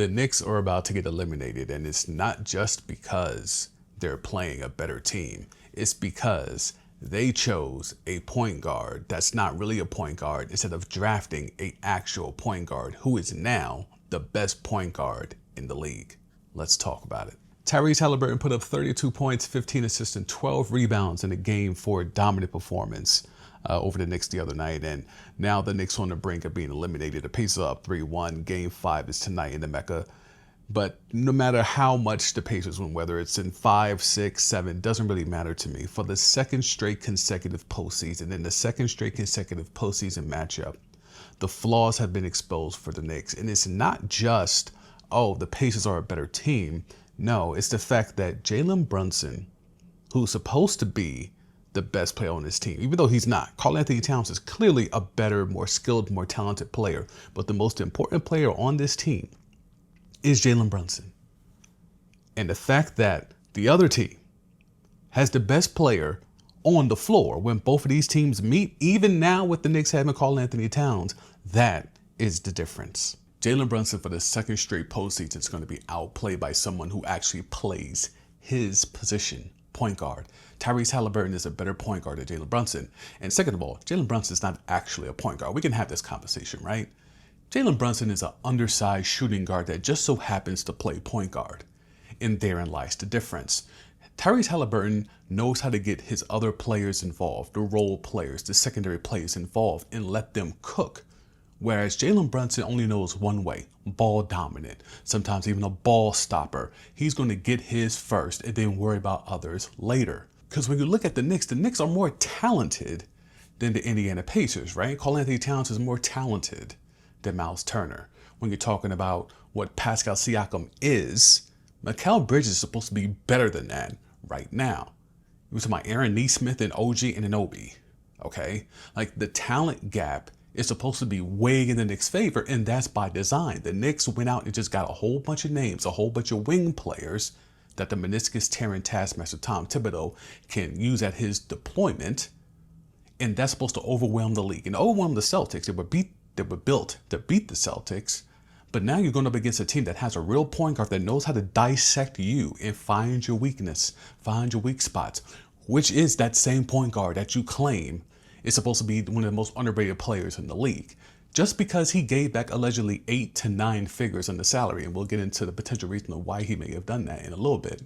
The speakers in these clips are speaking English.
The Knicks are about to get eliminated, and it's not just because they're playing a better team. It's because they chose a point guard that's not really a point guard instead of drafting an actual point guard who is now the best point guard in the league. Let's talk about it. Tyrese Haliburton put up 32 points, 15 assists, and 12 rebounds in a Game 4 dominant performance over the Knicks the other night. And now the Knicks on the brink of being eliminated. The Pacers are up 3-1. Game 5 is tonight in the Mecca. But no matter how much the Pacers win, whether it's in 5, 6, 7, doesn't really matter to me. For the second straight consecutive postseason and the second straight consecutive postseason matchup, the flaws have been exposed for the Knicks. And it's not just, oh, the Pacers are a better team. No, it's the fact that Jalen Brunson, who's supposed to be the best player on this team, even though he's not. Karl-Anthony Towns is clearly a better, more skilled, more talented player. But the most important player on this team is Jalen Brunson. And the fact that the other team has the best player on the floor when both of these teams meet, even now with the Knicks having Karl-Anthony Towns, that is the difference. Jalen Brunson for the second straight postseason is going to be outplayed by someone who actually plays his position, point guard. Tyrese Haliburton is a better point guard than Jalen Brunson. And second of all, Jalen Brunson is not actually a point guard. We can have this conversation, right? Jalen Brunson is an undersized shooting guard that just so happens to play point guard. And therein lies the difference. Tyrese Haliburton knows how to get his other players involved, the role players, the secondary players involved, and let them cook. Whereas Jalen Brunson only knows one way, ball dominant, sometimes even a ball stopper. He's going to get his first and then worry about others later. Because when you look at the Knicks are more talented than the Indiana Pacers, right? Karl-Anthony Towns is more talented than Miles Turner. When you're talking about what Pascal Siakam is, Mikal Bridges is supposed to be better than that right now. We're talking about Aaron Nesmith and OG Anunoby, okay? Like the talent gap is supposed to be way in the Knicks' favor, and that's by design. The Knicks went out and just got a whole bunch of names, a whole bunch of wing players that the meniscus-tearing taskmaster Tom Thibodeau can use at his deployment, and that's supposed to overwhelm the league and overwhelm the Celtics. They were built to beat the Celtics, but now you're going up against a team that has a real point guard that knows how to dissect you and find your weakness, find your weak spots, which is that same point guard that you claim is supposed to be one of the most underrated players in the league. Just because he gave back allegedly 8 to 9 figures on the salary, and we'll get into the potential reason of why he may have done that in a little bit.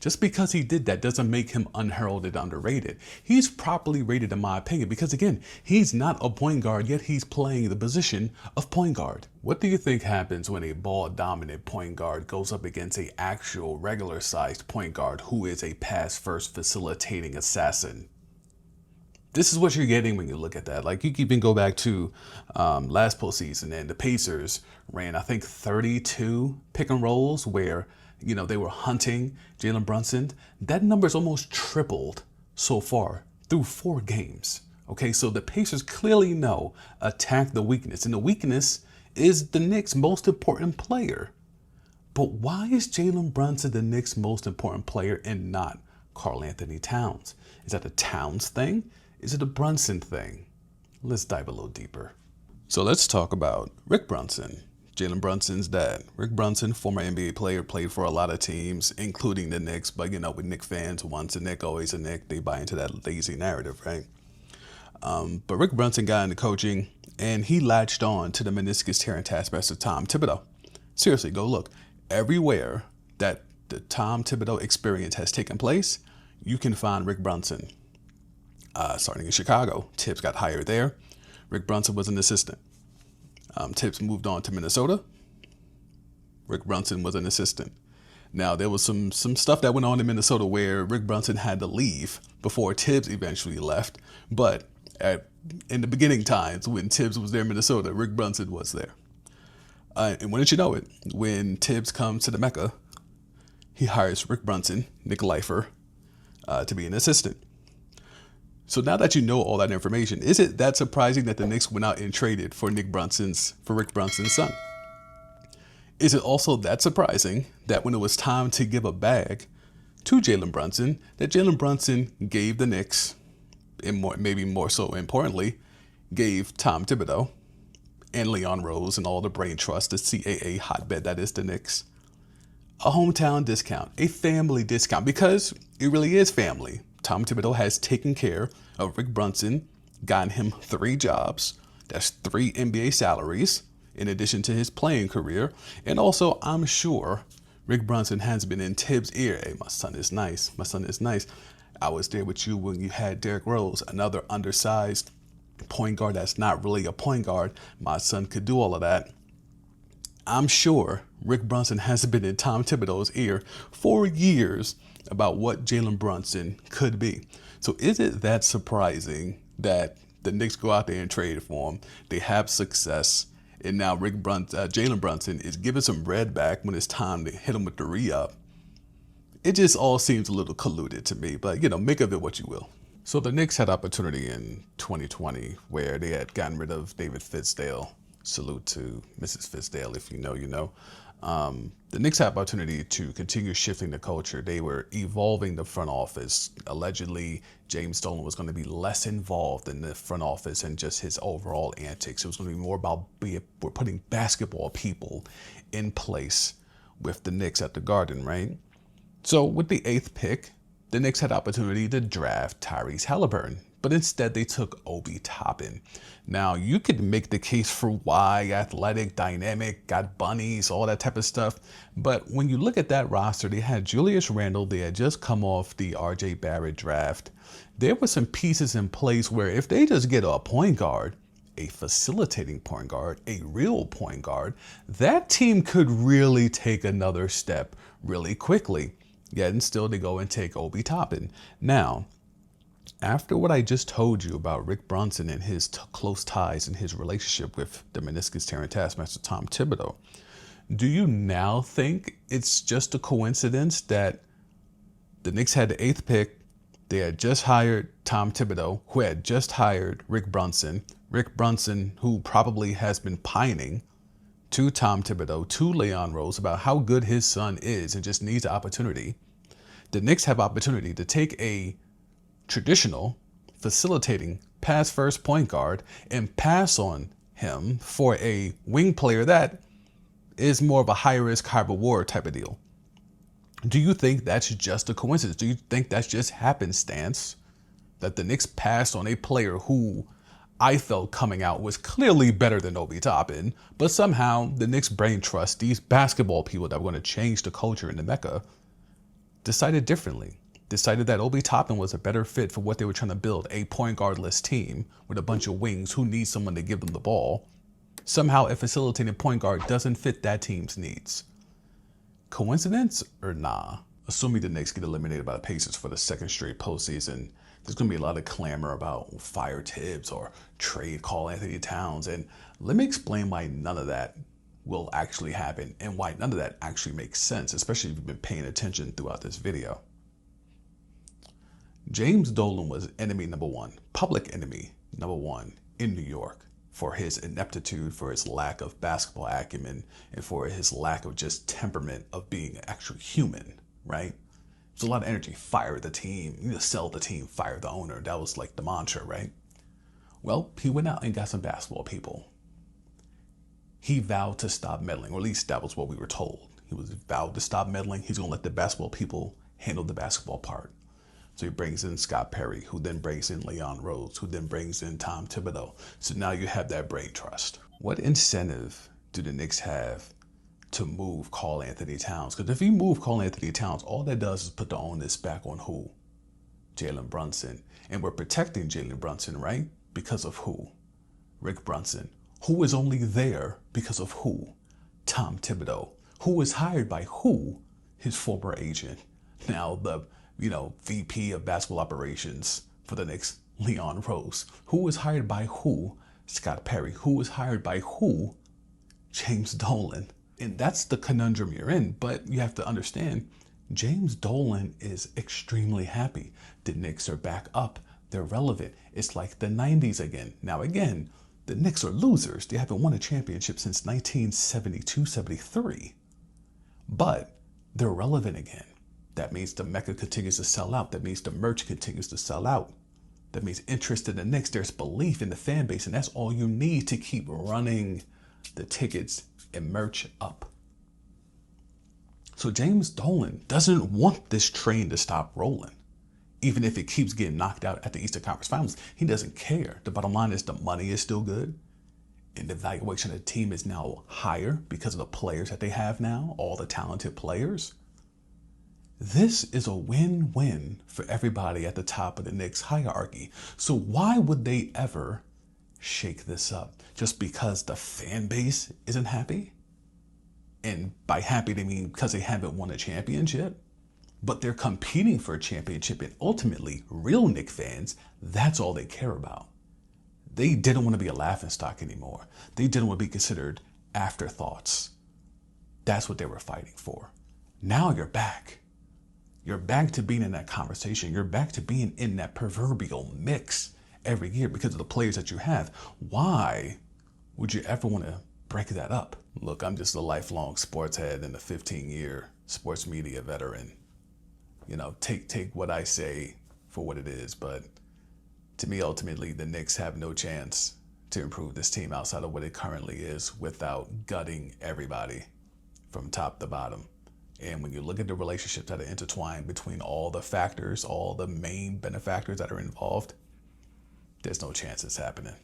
Just because he did that doesn't make him unheralded, underrated. He's properly rated in my opinion because, again, he's not a point guard, yet he's playing the position of point guard. What do you think happens when a ball-dominant point guard goes up against an actual regular-sized point guard who is a pass-first facilitating assassin? This is what you're getting when you look at that. Like, you can even go back to last postseason, and the Pacers ran, I think, 32 pick and rolls where, you know, they were hunting Jalen Brunson. That number's almost tripled so far through 4 games. Okay, so the Pacers clearly know attack the weakness, and the weakness is the Knicks' most important player. But why is Jalen Brunson the Knicks' most important player and not Karl-Anthony Towns? Is that a Towns thing? Is it a Brunson thing? Let's dive a little deeper. So let's talk about Rick Brunson, Jalen Brunson's dad. Rick Brunson, former NBA player, played for a lot of teams, including the Knicks. But, you know, with Knicks fans, once a Knick, always a Knick. They buy into that lazy narrative, right? But Rick Brunson got into coaching, and he latched on to the meniscus-tearing taskmaster Tom Thibodeau. Seriously, go look. Everywhere that the Tom Thibodeau experience has taken place, you can find Rick Brunson. Starting in Chicago, Tibbs got hired there. Rick Brunson was an assistant. Tibbs moved on to Minnesota. Rick Brunson was an assistant. Now, there was some stuff that went on in Minnesota where Rick Brunson had to leave before Tibbs eventually left. But in the beginning times, when Tibbs was there in Minnesota, Rick Brunson was there. And wouldn't you know it, when Tibbs comes to the Mecca, he hires Rick Brunson, Nick Leifer, to be an assistant. So now that you know all that information, is it that surprising that the Knicks went out and traded for Rick Brunson's son? Is it also that surprising that when it was time to give a bag to Jalen Brunson, that Jalen Brunson gave the Knicks, and maybe more so importantly, gave Tom Thibodeau and Leon Rose and all the brain trust, the CAA hotbed that is the Knicks. A hometown discount, a family discount, because it really is family. Tom Thibodeau has taken care of Rick Brunson, gotten him 3 jobs. That's 3 NBA salaries, in addition to his playing career. And also, I'm sure Rick Brunson has been in Tibbs' ear. Hey, my son is nice. My son is nice. I was there with you when you had Derrick Rose, another undersized point guard that's not really a point guard. My son could do all of that. I'm sure Rick Brunson has been in Tom Thibodeau's ear for years about what Jalen Brunson could be. So is it that surprising that the Knicks go out there and trade for him? They have success, and now Jalen Brunson is giving some bread back when it's time to hit him with the re-up. It just all seems a little colluded to me, but make of it what you will. So the Knicks had opportunity in 2020 where they had gotten rid of David Fitzdale. Salute to Mrs. Fitzdale, if you know, you know. The Knicks had opportunity to continue shifting the culture. They were evolving the front office. Allegedly, James Dolan was going to be less involved in the front office and just his overall antics. It was going to be more about putting basketball people in place with the Knicks at the Garden, right? So with the 8th pick, the Knicks had opportunity to draft Tyrese Haliburton, but instead they took Obi Toppin. Now, you could make the case for why, athletic, dynamic, got bunnies, all that type of stuff. But when you look at that roster, they had Julius Randle. They had just come off the RJ Barrett draft. There were some pieces in place where if they just get a point guard, a facilitating point guard, a real point guard, that team could really take another step really quickly. Yet and still they go and take Obi Toppin. Now, after what I just told you about Rick Brunson and his close ties and his relationship with the meniscus-tearing taskmaster Tom Thibodeau, do you now think it's just a coincidence that the Knicks had the 8th pick, they had just hired Tom Thibodeau, who had just hired Rick Brunson, who probably has been pining to Tom Thibodeau, to Leon Rose about how good his son is and just needs an opportunity. The Knicks have opportunity to take a traditional facilitating pass first point guard and pass on him for a wing player that is more of a high risk, high reward type of deal. Do you think that's just a coincidence? Do you think that's just happenstance that the Knicks passed on a player who I felt coming out was clearly better than Obi Toppin, but somehow the Knicks brain trust, these basketball people that were going to change the culture in the Mecca, decided differently? Decided that Obi Toppin was a better fit for what they were trying to build, a point guardless team with a bunch of wings who need someone to give them the ball. Somehow a facilitating point guard doesn't fit that team's needs. Coincidence or nah? Assuming the Knicks get eliminated by the Pacers for the 2nd straight postseason, there's going to be a lot of clamor about fire Tibbs or trade Karl Anthony Towns. And let me explain why none of that will actually happen and why none of that actually makes sense, especially if you've been paying attention throughout this video. James Dolan was enemy number 1, public enemy number 1 in New York for his ineptitude, for his lack of basketball acumen, and for his lack of just temperament of being an actual human, right? There's a lot of energy. Fire the team, sell the team, fire the owner. That was like the mantra, right? Well, he went out and got some basketball people. He vowed to stop meddling, or at least that was what we were told. He was vowed to stop meddling. He's going to let the basketball people handle the basketball part. So he brings in Scott Perry, who then brings in Leon Rose, who then brings in Tom Thibodeau. So now you have that brain trust. What incentive do the Knicks have to move Karl Anthony Towns? Because if you move Karl Anthony Towns, all that does is put the onus back on who? Jalen Brunson. And we're protecting Jalen Brunson, right? Because of who? Rick Brunson. Who is only there because of who? Tom Thibodeau. Who was hired by who? His former agent. Now the VP of basketball operations for the Knicks, Leon Rose. Who was hired by who? Scott Perry. Who was hired by who? James Dolan. And that's the conundrum you're in. But you have to understand, James Dolan is extremely happy. The Knicks are back up. They're relevant. It's like the 90s again. Now, again, the Knicks are losers. They haven't won a championship since 1972-73. But they're relevant again. That means the Mecca continues to sell out. That means the merch continues to sell out. That means interest in the Knicks. There's belief in the fan base, and that's all you need to keep running the tickets and merch up. So James Dolan doesn't want this train to stop rolling. Even if it keeps getting knocked out at the Eastern Conference Finals, he doesn't care. The bottom line is the money is still good. And the valuation of the team is now higher because of the players that they have now, all the talented players. This is a win-win for everybody at the top of the Knicks hierarchy. So why would they ever shake this up? Just because the fan base isn't happy? And by happy, they mean because they haven't won a championship? But they're competing for a championship, and ultimately, real Knicks fans, that's all they care about. They didn't want to be a laughingstock anymore. They didn't want to be considered afterthoughts. That's what they were fighting for. Now you're back. You're back to being in that conversation. You're back to being in that proverbial mix every year because of the players that you have. Why would you ever want to break that up? Look, I'm just a lifelong sports head and a 15-year sports media veteran. You know, take what I say for what it is. But to me, ultimately, the Knicks have no chance to improve this team outside of what it currently is without gutting everybody from top to bottom. And when you look at the relationships that are intertwined between all the factors, all the main benefactors that are involved, there's no chance it's happening.